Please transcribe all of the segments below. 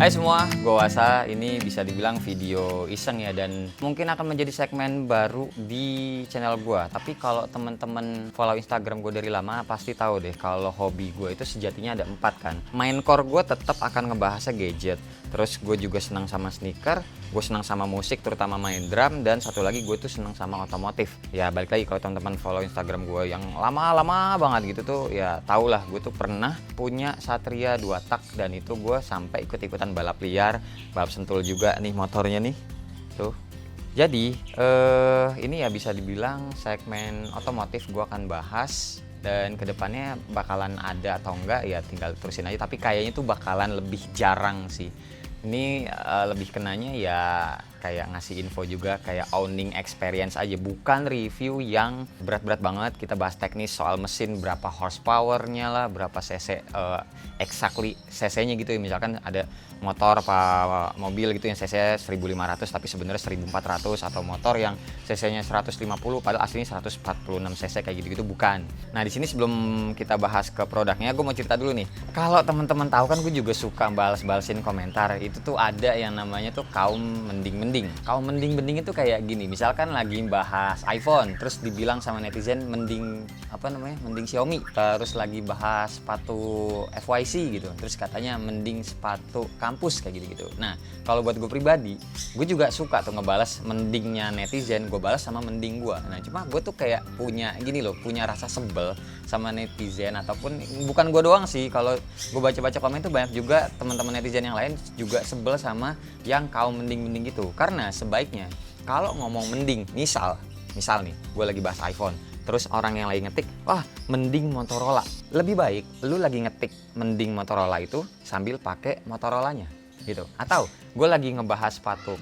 Hai semua, gue Wasa. Ini bisa dibilang video iseng ya, dan mungkin akan menjadi segmen baru di channel gue. Tapi kalau teman-teman follow Instagram gue dari lama pasti tahu deh kalau hobi gue itu sejatinya ada 4 kan. Main core gue tetap akan ngebahasnya gadget. Terus gue juga senang sama sneaker, gue senang sama musik terutama main drum, dan satu lagi gue tuh senang sama otomotif. Ya balik lagi, kalau teman-teman follow Instagram gue yang lama-lama banget gitu tuh ya tau lah, gue tuh pernah punya Satria 2 tak, dan itu gue sampai ikut-ikutan balap liar, balap sentul juga nih motornya nih tuh. Jadi ini ya bisa dibilang segmen otomotif gue akan bahas, dan kedepannya bakalan ada atau enggak ya tinggal terusin aja, tapi kayaknya tuh bakalan lebih jarang sih. Ini lebih kenanya ya kayak ngasih info juga, kayak owning experience aja, bukan review yang berat-berat banget. Kita bahas teknis soal mesin, berapa horsepowernya lah, berapa cc exactly cc-nya gitu ya. Misalkan ada motor apa mobil gitu yang cc 1500 tapi sebenarnya 1400, atau motor yang cc-nya 150 padahal aslinya 146 cc kayak gitu-gitu, bukan. Nah, di sini sebelum kita bahas ke produknya, gue mau cerita dulu nih. Kalau teman-teman tahu kan gue juga suka balas-balasin komentar. Itu tuh ada yang namanya tuh kaum mending-mending. Kaum mending-mending itu kayak gini, misalkan lagi bahas iPhone, terus dibilang sama netizen mending mending Xiaomi. Terus lagi bahas sepatu FYC gitu, terus katanya mending sepatu kampus kayak gitu-gitu. Nah, kalau buat gue pribadi, gue juga suka tuh ngebalas mendingnya netizen, gue balas sama mending gue. Nah, cuma gue tuh kayak punya gini loh, punya rasa sebel sama netizen, ataupun bukan gue doang sih. Kalau gue baca-baca komen tuh banyak juga teman-teman netizen yang lain juga sebel sama yang kaum mending-mending gitu. Karena sebaiknya kalau ngomong mending, misal nih gue lagi bahas iPhone, terus orang yang lagi ngetik, wah mending Motorola. Lebih baik lu lagi ngetik mending Motorola itu sambil pakai Motorolanya gitu. Atau gue lagi ngebahas sepatu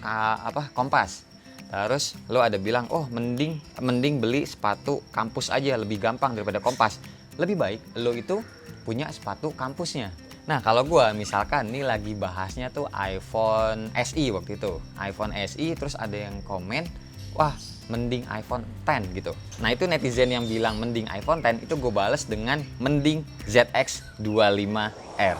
Kompas, terus lu ada bilang, oh mending beli sepatu kampus aja, lebih gampang daripada Kompas. Lebih baik lu itu punya sepatu kampusnya. Nah, kalau gue misalkan nih lagi bahasnya tuh iPhone SE waktu itu, iPhone SE, terus ada yang komen, wah mending iPhone X gitu. Nah, itu netizen yang bilang mending iPhone X, itu gue bales dengan mending ZX 25R.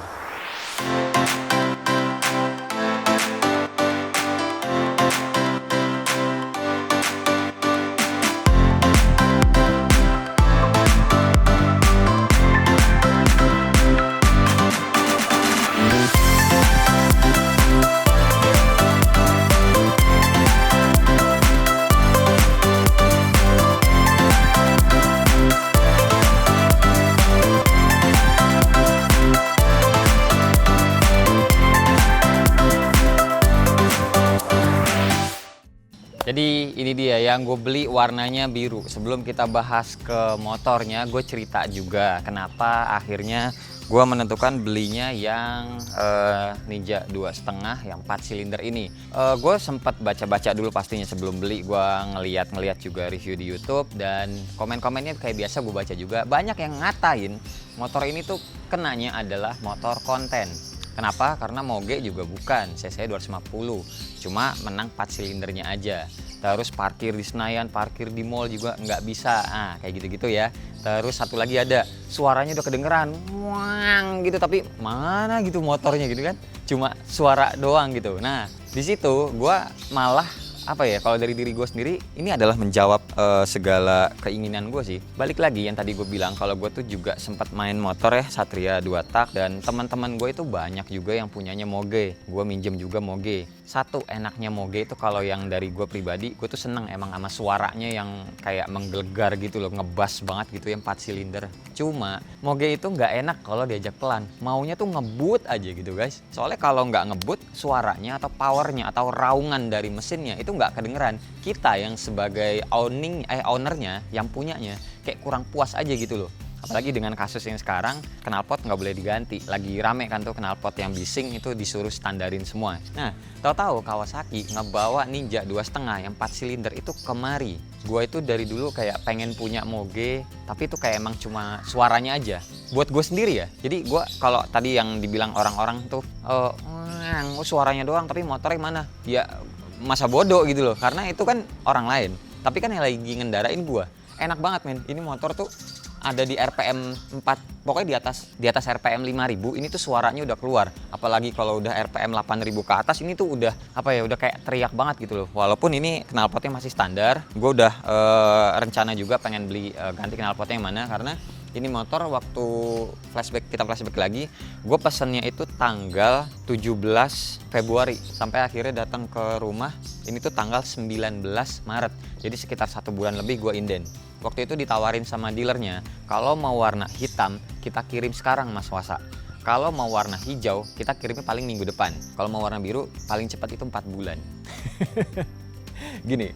Jadi ini dia yang gue beli, warnanya biru. Sebelum kita bahas ke motornya, gue cerita juga kenapa akhirnya gue menentukan belinya yang Ninja 2,5 yang 4 silinder ini. Gue sempat baca-baca dulu pastinya sebelum beli. Gue ngeliat juga review di YouTube, dan komen-komennya kayak biasa gue baca juga. Banyak yang ngatain motor ini tuh kenanya adalah motor konten. Kenapa? Karena moge juga bukan, cc 250, cuma menang 4 silindernya aja. Terus parkir di Senayan, parkir di mall juga nggak bisa, kayak gitu-gitu ya. Terus satu lagi ada, suaranya udah kedengeran, wang gitu, tapi mana gitu motornya gitu kan, cuma suara doang gitu. Nah, di situ gue malah kalau dari diri gue sendiri, ini adalah menjawab segala keinginan gue sih. Balik lagi yang tadi gue bilang, kalau gue tuh juga sempat main motor ya, Satria 2 tak, dan teman-teman gue itu banyak juga yang punyanya moge. Gue minjem juga moge. Satu enaknya moge itu, kalau yang dari gue pribadi, gue tuh seneng emang sama suaranya yang kayak menggelegar gitu loh, ngebas banget gitu ya, 4 silinder. Cuma moge itu nggak enak kalau diajak pelan, maunya tuh ngebut aja gitu guys. Soalnya kalau nggak ngebut, suaranya atau powernya atau raungan dari mesinnya itu nggak kedengeran. Kita yang sebagai ownernya, yang punyanya, kayak kurang puas aja gitu loh. Apalagi dengan kasus yang sekarang, knalpot nggak boleh diganti. Lagi rame kan tuh knalpot yang bising itu disuruh standarin semua. Nah, tahu-tahu Kawasaki ngebawa Ninja 2,5 yang 4 silinder itu kemari. Gue itu dari dulu kayak pengen punya moge, tapi itu kayak emang cuma suaranya aja. Buat gue sendiri ya. Jadi gue kalau tadi yang dibilang orang-orang tuh, suaranya doang tapi motornya mana? Ya masa bodoh gitu loh, karena itu kan orang lain. Tapi kan yang lagi ngendarain gue. Enak banget men, ini motor tuh ada di RPM 4, pokoknya di atas RPM 5000 ini tuh suaranya udah keluar. Apalagi kalau udah RPM 8000 ke atas ini tuh udah apa ya, udah kayak teriak banget gitu loh. Walaupun ini knalpotnya masih standar, gue udah rencana juga pengen beli ganti knalpotnya yang mana, karena ini motor waktu kita flashback lagi, gue pesennya itu tanggal 17 Februari sampai akhirnya datang ke rumah ini tuh tanggal 19 Maret. Jadi sekitar 1 bulan lebih gue inden. Waktu itu ditawarin sama dealernya, kalau mau warna hitam kita kirim sekarang Mas Wasa. Kalau mau warna hijau kita kirimnya paling minggu depan. Kalau mau warna biru paling cepat itu 4 bulan. Gini,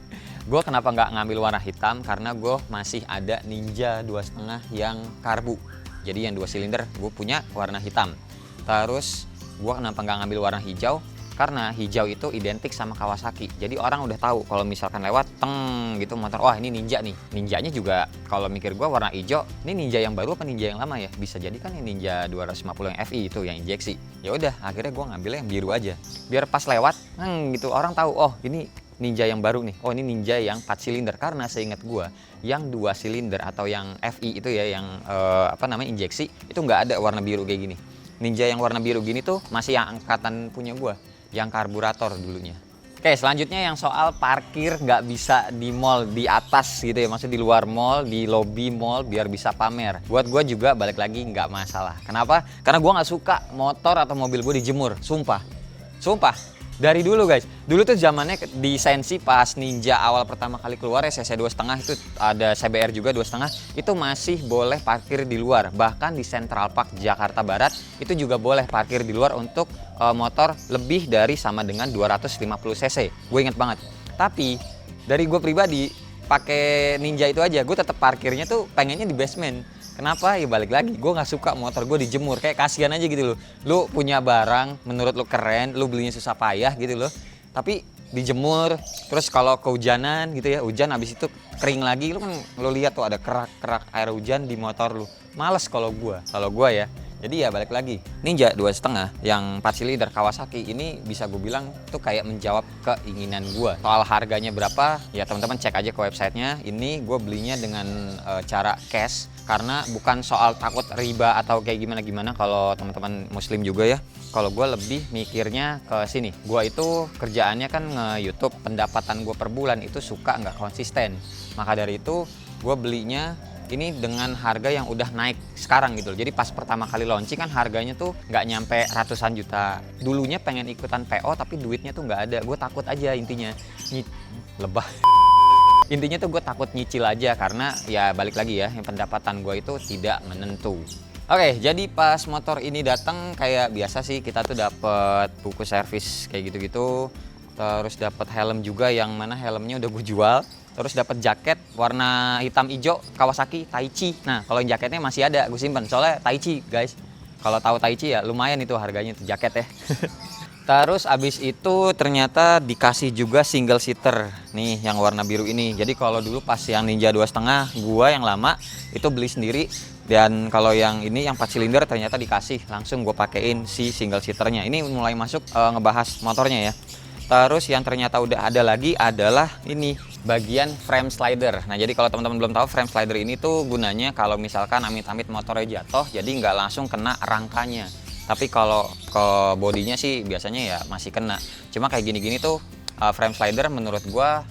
gue kenapa nggak ngambil warna hitam, karena gue masih ada Ninja 2.5 yang karbu. Jadi yang 2 silinder gue punya warna hitam. Terus gue kenapa nggak ngambil warna hijau, karena hijau itu identik sama Kawasaki. Jadi orang udah tahu kalau misalkan lewat teng gitu motor, wah ini Ninja nih. Ninjanya juga kalau mikir gue warna hijau, ini Ninja yang baru apa Ninja yang lama ya? Bisa jadi kan yang Ninja 250 yang FI itu yang injeksi. Ya udah, akhirnya gue ngambilnya yang biru aja. Biar pas lewat, gitu orang tahu, oh ini Ninja yang baru nih. Oh ini Ninja yang 4 silinder, karena seingat gue yang 2 silinder atau yang FI itu ya, yang injeksi itu nggak ada warna biru kayak gini. Ninja yang warna biru gini tuh masih yang angkatan punya gue, yang karburator dulunya. Oke, selanjutnya yang soal parkir nggak bisa di mall di atas gitu ya, maksudnya di luar mall, di lobi mall biar bisa pamer. Buat gue juga balik lagi nggak masalah. Kenapa? Karena gue nggak suka motor atau mobil gue dijemur, sumpah. Dari dulu guys, dulu tuh zamannya di Sensi pas Ninja awal pertama kali keluar ya, CC 2.5 itu ada CBR juga 2.5, itu masih boleh parkir di luar. Bahkan di Central Park Jakarta Barat itu juga boleh parkir di luar untuk motor lebih dari sama dengan 250 cc. Gue inget banget. Tapi dari gue pribadi pakai Ninja itu aja, gue tetap parkirnya tuh pengennya di basement. Kenapa? Ya balik lagi, gue nggak suka motor gue dijemur, kayak kasihan aja gitu loh. Lu punya barang, menurut lu keren, lu belinya susah payah gitu loh, tapi dijemur, terus kalau kehujanan gitu ya, hujan habis itu kering lagi, lu kan lu lihat tuh ada kerak-kerak air hujan di motor lu. Males kalau gue ya. Jadi ya balik lagi, Ninja 2.5 yang 4 silinder Kawasaki ini bisa gue bilang tuh kayak menjawab keinginan gue. Soal harganya berapa, ya teman-teman cek aja ke websitenya. Ini gue belinya dengan cara cash, karena bukan soal takut riba atau kayak gimana-gimana kalau teman-teman muslim juga ya. Kalau gue lebih mikirnya ke sini, gue itu kerjaannya kan nge-YouTube, pendapatan gue per bulan itu suka nggak konsisten. Maka dari itu gue belinya ini dengan harga yang udah naik sekarang gitu loh. Jadi pas pertama kali launching kan harganya tuh nggak nyampe ratusan juta. Dulunya pengen ikutan PO tapi duitnya tuh nggak ada. Gue takut aja intinya. Lebah. Intinya tuh gue takut nyicil aja, karena ya balik lagi ya, yang pendapatan gue itu tidak menentu. Oke, jadi pas motor ini datang kayak biasa sih, kita tuh dapet buku servis kayak gitu-gitu. Terus dapat helm juga, yang mana helmnya udah gue jual. Terus dapat jaket warna hitam hijau Kawasaki Taichi. Nah, kalau yang jaketnya masih ada, gue simpen soalnya Taichi, guys. Kalau tahu Taichi ya lumayan itu harganya tuh jaket ya. Terus abis itu ternyata dikasih juga single seater nih yang warna biru ini. Jadi kalau dulu pas yang Ninja 2.5 gua yang lama itu beli sendiri, dan kalau yang ini yang 4 silinder ternyata dikasih, langsung gue pakein si single seaternya. Ini mulai masuk ngebahas motornya ya. Terus yang ternyata udah ada lagi adalah ini bagian frame slider. Nah, jadi kalau teman-teman belum tahu, frame slider ini tuh gunanya kalau misalkan amit-amit motornya jatuh, jadi nggak langsung kena rangkanya. Tapi kalau ke bodinya sih biasanya ya masih kena. Cuma kayak gini-gini tuh frame slider menurut gua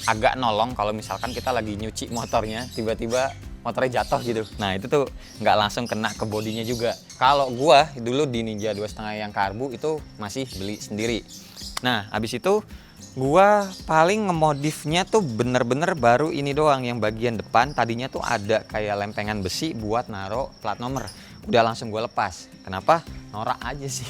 agak nolong kalau misalkan kita lagi nyuci motornya, tiba-tiba motornya jatuh gitu. Nah, itu tuh nggak langsung kena ke bodinya juga. Kalau gua dulu di Ninja 2.5 yang karbu itu masih beli sendiri. Nah, habis itu gua paling ngemodifnya tuh bener-bener baru ini doang, yang bagian depan tadinya tuh ada kayak lempengan besi buat naro plat nomor. Udah langsung gue lepas. Kenapa? Norak aja sih.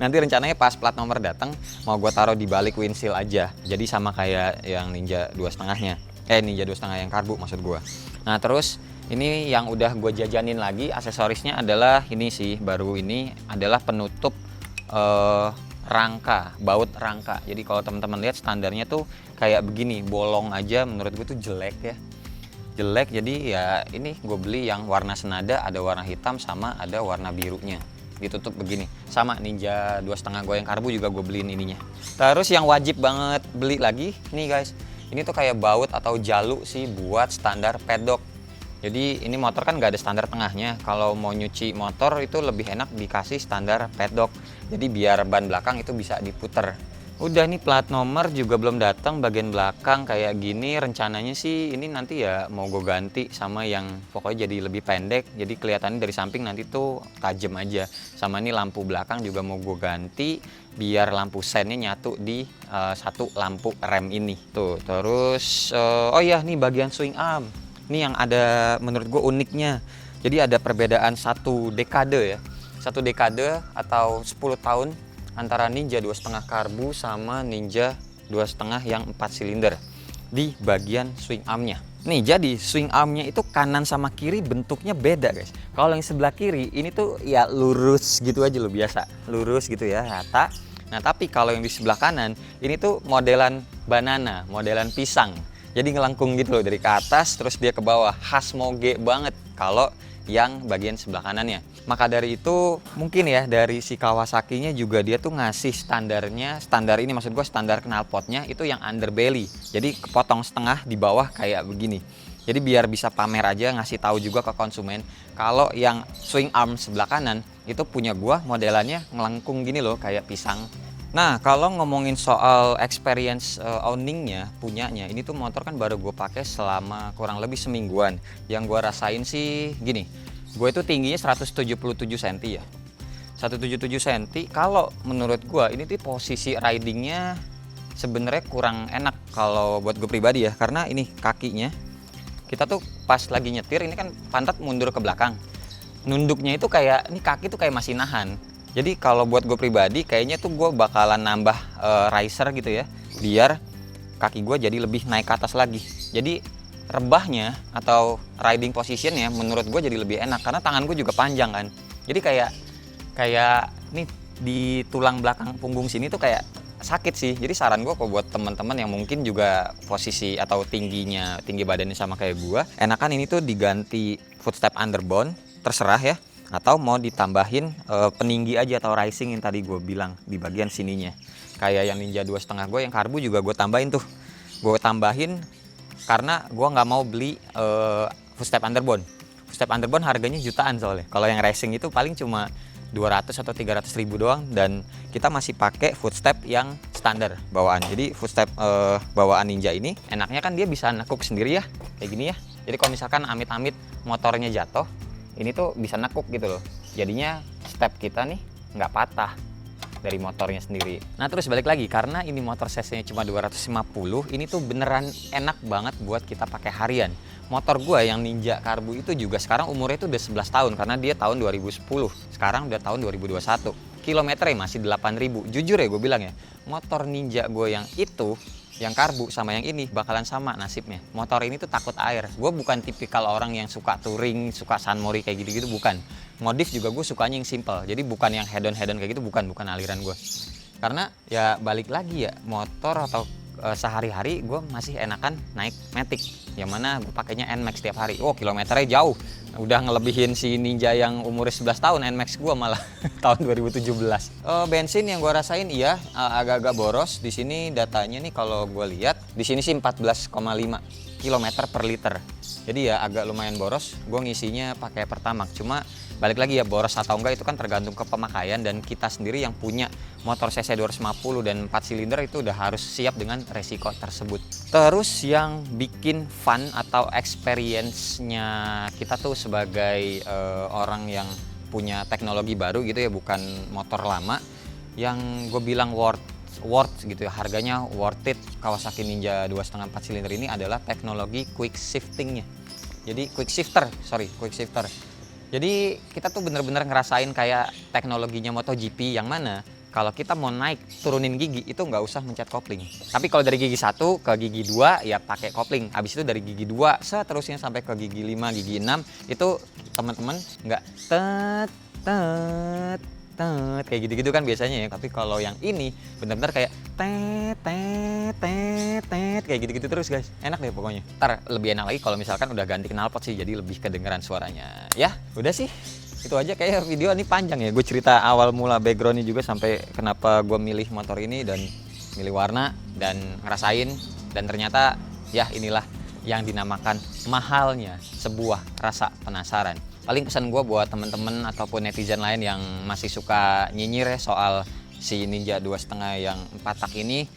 Nanti rencananya pas plat nomor datang mau gue taruh di balik windshield aja. Jadi sama kayak yang Ninja 2.5-nya. Ninja 2.5 yang karbu maksud gue. Nah, terus ini yang udah gue jajanin lagi aksesorisnya adalah ini sih, baru ini adalah penutup rangka, baut rangka. Jadi kalau teman-teman lihat standarnya tuh kayak begini, bolong aja, menurut gue tuh jelek ya. Jelek, jadi ya ini gue beli yang warna senada, ada warna hitam sama ada warna birunya. Ditutup begini. Sama Ninja 2.5 gue yang karbu juga gue beliin ininya. Terus yang wajib banget beli lagi, nih guys. Ini tuh kayak baut atau jalu sih buat standar pedok. Jadi ini motor kan nggak ada standar tengahnya. Kalau mau nyuci motor itu lebih enak dikasih standar pedok. Jadi biar ban belakang itu bisa diputer. Udah nih plat nomor juga belum datang, bagian belakang kayak gini. Rencananya sih ini nanti ya mau gue ganti sama yang pokoknya jadi lebih pendek. Jadi kelihatannya dari samping nanti tuh tajam aja. Sama ini lampu belakang juga mau gue ganti biar lampu sennya nyatu di satu lampu rem ini. Tuh, terus oh iya nih bagian swing arm. Ini yang ada menurut gue uniknya. Jadi ada perbedaan satu dekade ya. Satu dekade atau 10 tahun antara Ninja 2,5 karbu sama Ninja 2,5 yang 4 silinder di bagian swing armnya. Nih jadi swing armnya itu kanan sama kiri bentuknya beda guys. Kalau yang sebelah kiri ini tuh ya lurus gitu aja loh, biasa lurus gitu ya, rata. Nah tapi kalau yang di sebelah kanan ini tuh modelan banana, modelan pisang. Jadi ngelengkung gitu loh dari ke atas terus dia ke bawah, khas moge banget kalau yang bagian sebelah kanannya. Maka dari itu mungkin ya dari si Kawasaki-nya juga dia tuh ngasih standarnya, standar ini maksud gue standar knalpotnya itu yang underbelly. Jadi kepotong setengah di bawah kayak begini. Jadi biar bisa pamer aja, ngasih tahu juga ke konsumen kalau yang swing arm sebelah kanan itu punya gua modelannya ngelengkung gini loh kayak pisang. Nah kalau ngomongin soal experience owningnya, punyanya, ini tuh motor kan baru gue pakai selama kurang lebih semingguan. Yang gue rasain sih gini, gue itu tingginya 177 cm ya, 177 cm. Kalau menurut gue ini tuh posisi ridingnya sebenarnya kurang enak kalau buat gue pribadi ya, karena ini kakinya kita tuh pas lagi nyetir ini kan pantat mundur ke belakang, nunduknya itu kayak ini kaki tuh kayak masih nahan. Jadi kalau buat gue pribadi kayaknya tuh gue bakalan nambah riser gitu ya, biar kaki gue jadi lebih naik ke atas lagi. Jadi rebahnya atau riding positionnya menurut gue jadi lebih enak karena tangan gue juga panjang kan. Jadi kayak nih di tulang belakang punggung sini tuh kayak sakit sih. Jadi saran gue kok buat teman-teman yang mungkin juga posisi atau tinggi badannya sama kayak gue, enakan ini tuh diganti footstep underbone, terserah ya. Atau mau ditambahin peninggi aja atau rising yang tadi gue bilang di bagian sininya. Kayak yang Ninja 2,5 gue yang karbu juga gue tambahin tuh. Gue tambahin karena gue nggak mau beli footstep underbone. Footstep underbone harganya jutaan soalnya. Kalau yang racing itu paling cuma 200 atau 300 ribu doang, dan kita masih pakai footstep yang standar bawaan. Jadi footstep bawaan Ninja ini enaknya kan dia bisa nekuk sendiri ya, kayak gini ya. Jadi kalau misalkan amit-amit motornya jatuh, ini tuh bisa nekuk gitu loh. Jadinya step kita nih nggak patah dari motornya sendiri. Nah terus balik lagi, karena ini motor cc-nya cuma 250, ini tuh beneran enak banget buat kita pakai harian. Motor gua yang Ninja karbu itu juga sekarang umurnya itu udah 11 tahun karena dia tahun 2010. Sekarang udah tahun 2021. Kilometernya masih 8.000. Jujur ya gue bilang ya, motor Ninja gue yang itu, yang karbu sama yang ini bakalan sama nasibnya. Motor ini tuh takut air. Gue bukan tipikal orang yang suka touring, suka San Mori kayak gitu-gitu, bukan. Modif juga gue sukanya yang simple. Jadi bukan yang head-on kayak gitu, bukan aliran gue. Karena ya balik lagi ya, motor atau sehari-hari gue masih enakan naik Matic, yang mana gue pakainya NMAX tiap hari. Oh kilometernya jauh, udah ngelebihin si Ninja yang umurnya 11 tahun NMAX gue malah tahun 2017. Bensin yang gue rasain iya agak-agak boros. Di sini datanya nih kalau gue lihat di sini sih 14,5 km per liter. Jadi ya agak lumayan boros. Gue ngisinya pakai Pertamax. Cuma balik lagi ya, boros atau enggak itu kan tergantung ke pemakaian, dan kita sendiri yang punya motor cc 250 dan 4 silinder itu udah harus siap dengan resiko tersebut. Terus yang bikin fun atau experience-nya kita tuh sebagai orang yang punya teknologi baru gitu ya, bukan motor lama, yang gue bilang worth gitu ya, harganya worth it. Kawasaki Ninja 2,5 4 silinder ini adalah teknologi quick shifting-nya. Jadi quick shifter. Jadi kita tuh bener-bener ngerasain kayak teknologinya MotoGP, yang mana kalau kita mau naik turunin gigi itu nggak usah mencet kopling. Tapi kalau dari gigi 1 ke gigi 2 ya pakai kopling. Habis itu dari gigi 2 seterusnya sampai ke gigi 5, gigi 6 itu teman-teman nggak tet kayak gitu-gitu kan biasanya ya. Tapi kalau yang ini benar-benar kayak kayak gitu-gitu terus guys. Enak deh pokoknya. Ntar lebih enak lagi kalau misalkan udah ganti knalpot sih, jadi lebih kedengeran suaranya. Ya udah sih, itu aja. Kayak video ini panjang ya, gue cerita awal mula backgroundnya juga sampai kenapa gue milih motor ini dan milih warna dan ngerasain, dan ternyata ya inilah yang dinamakan mahalnya sebuah rasa penasaran. Paling pesan gue buat temen-temen ataupun netizen lain yang masih suka nyinyir ya soal si Ninja 2,5 yang 4 tak ini,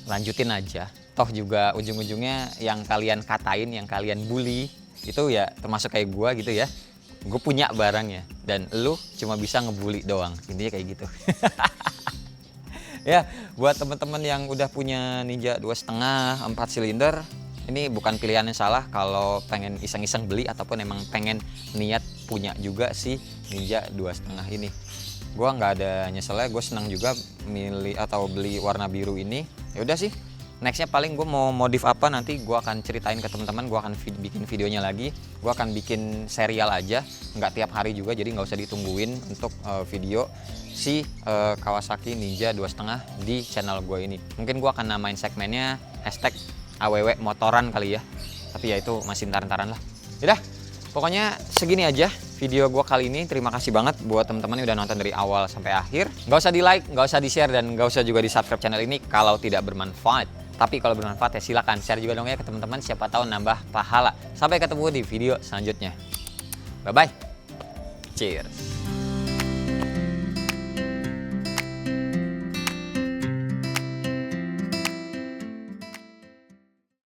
lanjutin aja. Toh juga ujung-ujungnya yang kalian katain, yang kalian bully itu ya termasuk kayak gue gitu ya. Gue punya barangnya dan lu cuma bisa ngebully doang, intinya kayak gitu. Ya, buat teman-teman yang udah punya Ninja 2,5 4 silinder, ini bukan pilihan yang salah kalau pengen iseng-iseng beli ataupun emang pengen niat punya juga si Ninja 2,5 ini. Gua nggak ada nyeselnya, gue senang juga milih atau beli warna biru ini. Ya udah sih, nextnya paling gue mau modif apa nanti gue akan ceritain ke teman-teman. Gue akan bikin videonya lagi, gue akan bikin serial aja, nggak tiap hari juga, jadi nggak usah ditungguin untuk video si Kawasaki Ninja 2,5 di channel gue ini. Mungkin gue akan namain segmennya #AWW motoran kali ya, tapi ya itu masih ntar-ntaran lah. Yaudah, pokoknya segini aja video gue kali ini. Terima kasih banget buat teman-teman yang udah nonton dari awal sampai akhir. Nggak usah di like, nggak usah di share, dan nggak usah juga di subscribe channel ini kalau tidak bermanfaat. Tapi kalau bermanfaat ya silakan share juga dong ya ke teman-teman, siapa tahu nambah pahala. Sampai ketemu di video selanjutnya. Bye bye. Cheers.